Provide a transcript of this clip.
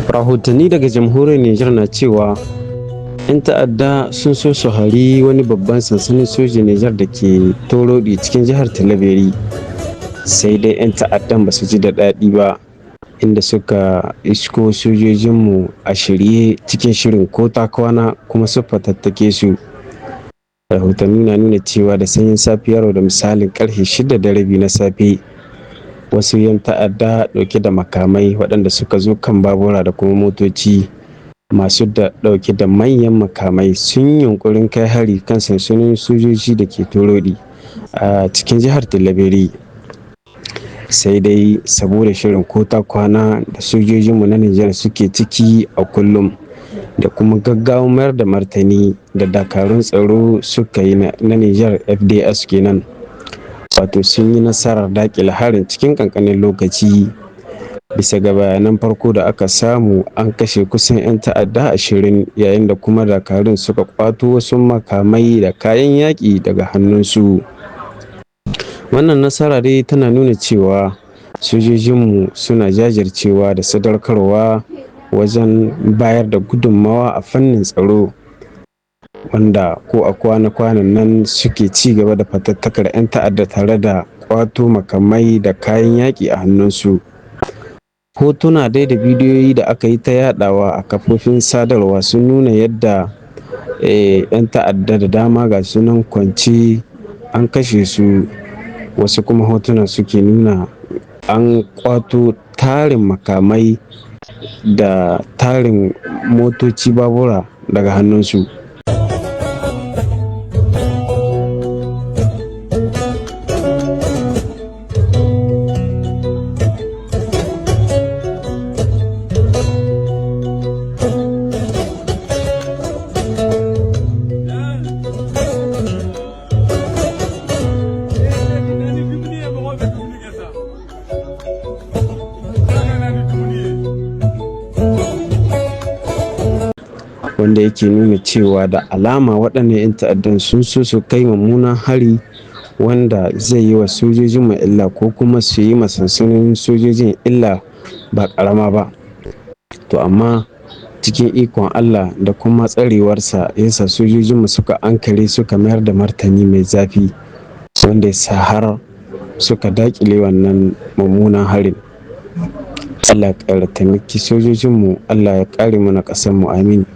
Rahotanni daga jamhuriyar Nijar na cewa 'yan ta'adda sun so su hari wani babban sansanin sojin Nijar da ke Torodi cikin jihar Talabiri. Sai dai 'yan ta'addan ba su ji da daɗi ba, inda suka isko sojojinmu a shirye cikin shirin ko ta kwana kuma su fatattake su. Rahotanni na nuna cewa da sanyin safiyar da misalin karfe 6:30 na safe, wasu 'yan ta'adda dauke da makamai waɗanda suka zo kan babura da kuma motoci masu da dauke da manyan makamai sun yunkurin kai hari kan sansanin sojoji da ke Torodi a cikin jihar Talabiri. Sai dai saboda shirin ko ta kwana da sojojinmu na Nijar suke ciki a kullum da kuma gaggawa mayar da martani da dakarun tsaro suka yi na Nijar FDS kenan, wato sun yi nasarar dakile harin cikin kankanin lokaci. Bisa ga bayanan farko da aka samu, an kashe kusan 'yan ta'adda 20, yayin da kuma dakarun suka kwato wasu makamai da kayan yaƙi daga hannunsu. Wannan nasara dai tana nuna cewa sojojinmu suna jajircewa da sadaukarwa wajen bayar da gudunmawa a fannin tsaro, wanda ko a kwana-kwanan nan suke ci gaba da fatattakar 'yan ta'adda tare da kwato makamai da kayan yaƙi a hannunsu. Hotuna dai da bidiyoyi da aka yi ta yadawa a kafofin sadarwa sun nuna yadda 'yan ta'adda da dama ga sunan kwance an kashe su, wasu kuma hotuna suke nuna an kwato tarin makamai da tarin motoci babura daga hannunsu. Wanda yake nuna cewa da alama waɗannan 'yan ta'addan sun so su kai mummunan hari wanda zai yi wa sojojin mu illa ko kuma su yi sansanin sojojin illa ba ƙarama ba. To amma cikin ikon Allah da kuma tsarewarsa yasa sojojinmu suka ankare suka mayar da martani mai zafi, wanda ya sa har suka daƙile wannan mummunan harin. Allah ya ƙara taimaki sojojinmu, Allah ya ƙare mana ƙasarmu, amin.